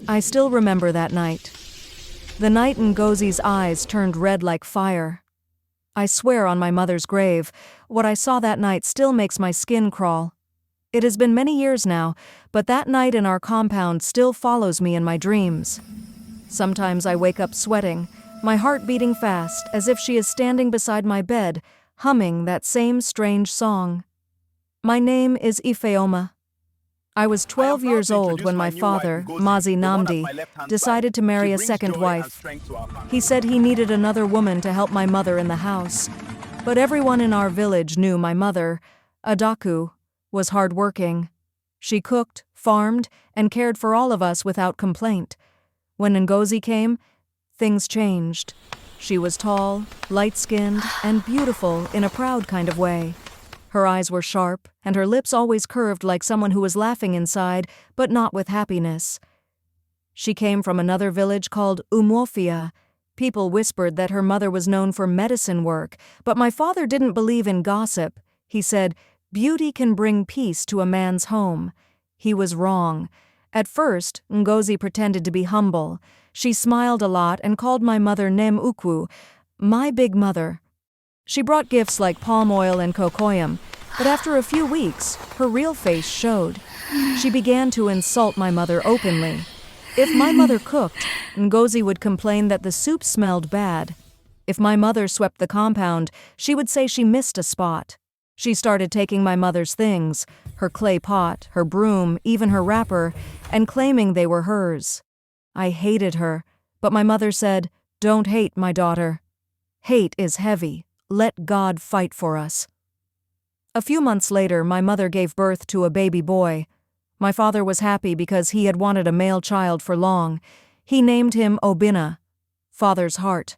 I still remember that night. The night Ngozi's eyes turned red like fire. I swear on my mother's grave, what I saw that night still makes my skin crawl. It has been many years now, but that night in our compound still follows me in my dreams. Sometimes I wake up sweating, my heart beating fast, as if she is standing beside my bed, humming that same strange song. My name is Ifeoma. I was 12 years old when my father, Ngozi, decided to marry a second wife. He said he needed another woman to help my mother in the house. But everyone in our village knew my mother, Adaku, was hardworking. She cooked, farmed, and cared for all of us without complaint. When Ngozi came, things changed. She was tall, light-skinned, and beautiful in a proud kind of way. Her eyes were sharp, and her lips always curved like someone who was laughing inside, but not with happiness. She came from another village called Umuofia. People whispered that her mother was known for medicine work, but my father didn't believe in gossip. He said, "Beauty can bring peace to a man's home." He was wrong. At first, Ngozi pretended to be humble. She smiled a lot and called my mother Nem Ukwu, my big mother. She brought gifts like palm oil and cocoyam, but after a few weeks, her real face showed. She began to insult my mother openly. If my mother cooked, Ngozi would complain that the soup smelled bad. If my mother swept the compound, she would say she missed a spot. She started taking my mother's things, her clay pot, her broom, even her wrapper, and claiming they were hers. I hated her, but my mother said, "Don't hate, my daughter. Hate is heavy. Let God fight for us." A few months later, my mother gave birth to a baby boy. My father was happy because he had wanted a male child for long. He named him Obinna, Father's heart.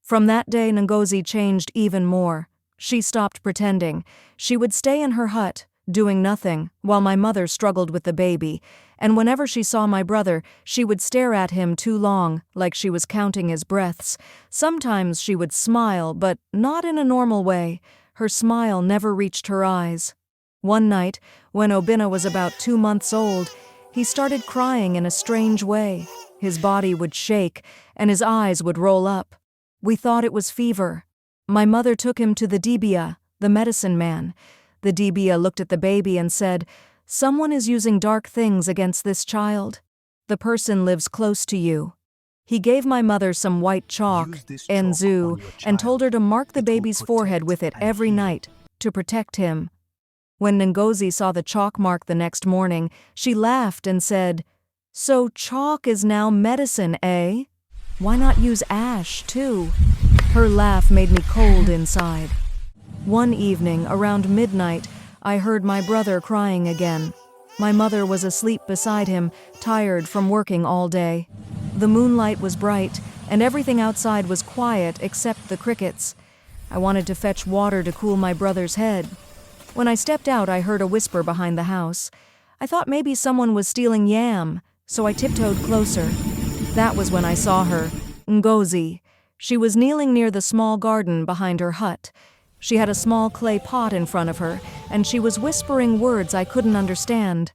From that day, Ngozi changed even more. She stopped pretending. She would stay in her hut, doing nothing, while my mother struggled with the baby, and whenever she saw my brother, she would stare at him too long, like she was counting his breaths. Sometimes she would smile, but not in a normal way. Her smile never reached her eyes. One night, when Obinna was about 2 months old, he started crying in a strange way. His body would shake, and his eyes would roll up. We thought it was fever. My mother took him to the dibia, the medicine man. The dibia looked at the baby and said, "Someone is using dark things against this child. The person lives close to you." He gave my mother some white chalk, enzu, and told her to mark the baby's forehead with it every night, to protect him. When Ngozi saw the chalk mark the next morning, she laughed and said, "So chalk is now medicine, eh? Why not use ash, too?" Her laugh made me cold inside. One evening, around midnight, I heard my brother crying again. My mother was asleep beside him, tired from working all day. The moonlight was bright, and everything outside was quiet except the crickets. I wanted to fetch water to cool my brother's head. When I stepped out, I heard a whisper behind the house. I thought maybe someone was stealing yam, so I tiptoed closer. That was when I saw her, Ngozi. She was kneeling near the small garden behind her hut. She had a small clay pot in front of her, and she was whispering words I couldn't understand.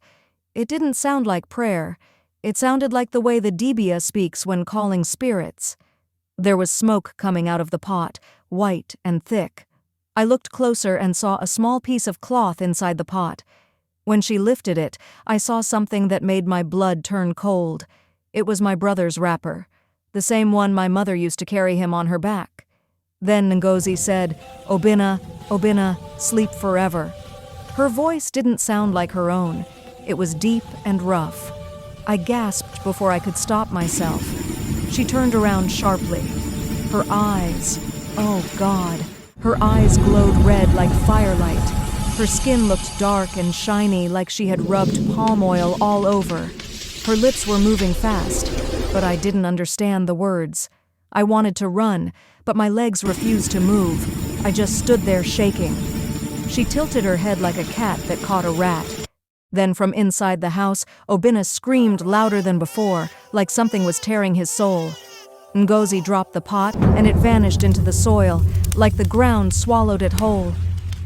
It didn't sound like prayer. It sounded like the way the dibia speaks when calling spirits. There was smoke coming out of the pot, white and thick. I looked closer and saw a small piece of cloth inside the pot. When she lifted it, I saw something that made my blood turn cold. It was my brother's wrapper, the same one my mother used to carry him on her back. Then Ngozi said, "Obinna, Obinna, sleep forever." Her voice didn't sound like her own. It was deep and rough. I gasped before I could stop myself. She turned around sharply. Her eyes, oh God, her eyes glowed red like firelight. Her skin looked dark and shiny like she had rubbed palm oil all over. Her lips were moving fast, but I didn't understand the words. I wanted to run, but my legs refused to move. I just stood there shaking. She tilted her head like a cat that caught a rat. Then from inside the house, Obinna screamed louder than before, like something was tearing his soul. Ngozi dropped the pot, and it vanished into the soil, like the ground swallowed it whole.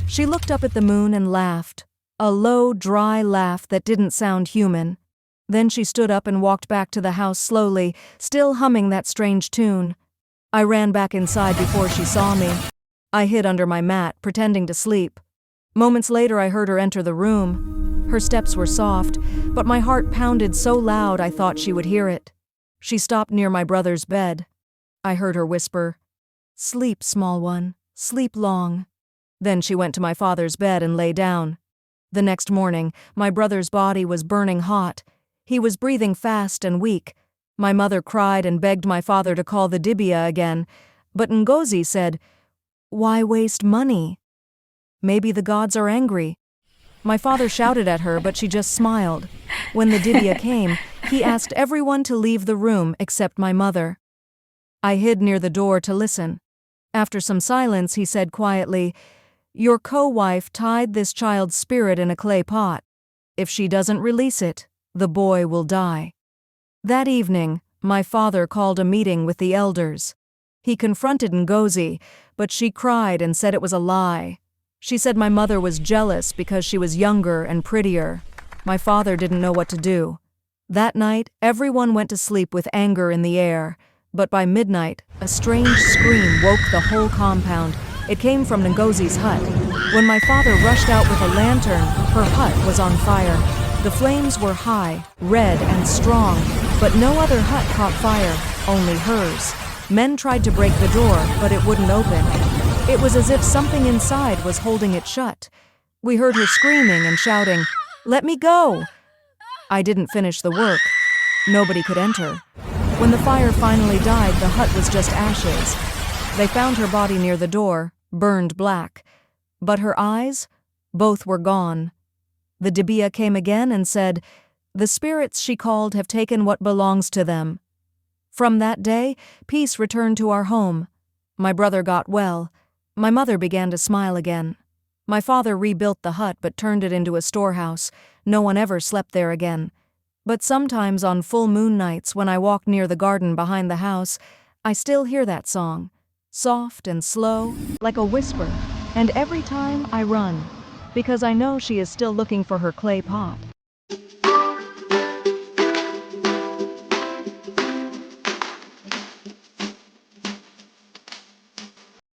She looked up at the moon and laughed, a low, dry laugh that didn't sound human. Then she stood up and walked back to the house slowly, still humming that strange tune. I ran back inside before she saw me. I hid under my mat, pretending to sleep. Moments later, I heard her enter the room. Her steps were soft, but my heart pounded so loud I thought she would hear it. She stopped near my brother's bed. I heard her whisper, "Sleep, small one, sleep long." Then she went to my father's bed and lay down. The next morning, my brother's body was burning hot. He was breathing fast and weak. My mother cried and begged my father to call the Dibia again, but Ngozi said, "Why waste money? Maybe the gods are angry." My father shouted at her, but she just smiled. When the Dibia came, he asked everyone to leave the room except my mother. I hid near the door to listen. After some silence, he said quietly, "Your co-wife tied this child's spirit in a clay pot. If she doesn't release it, the boy will die." That evening, my father called a meeting with the elders. He confronted Ngozi, but she cried and said it was a lie. She said my mother was jealous because she was younger and prettier. My father didn't know what to do. That night, everyone went to sleep with anger in the air, but by midnight, a strange scream woke the whole compound. It came from Ngozi's hut. When my father rushed out with a lantern, her hut was on fire. The flames were high, red, and strong, but no other hut caught fire, only hers. Men tried to break the door, but it wouldn't open. It was as if something inside was holding it shut. We heard her screaming and shouting, "Let me go!" I didn't finish the work. Nobody could enter. When the fire finally died, the hut was just ashes. They found her body near the door, burned black. But her eyes? Both were gone. The Dibia came again and said, "The spirits she called have taken what belongs to them." From that day, peace returned to our home. My brother got well. My mother began to smile again. My father rebuilt the hut but turned it into a storehouse. No one ever slept there again. But sometimes on full moon nights when I walk near the garden behind the house, I still hear that song, soft and slow, like a whisper, and every time I run, because I know she is still looking for her clay pot.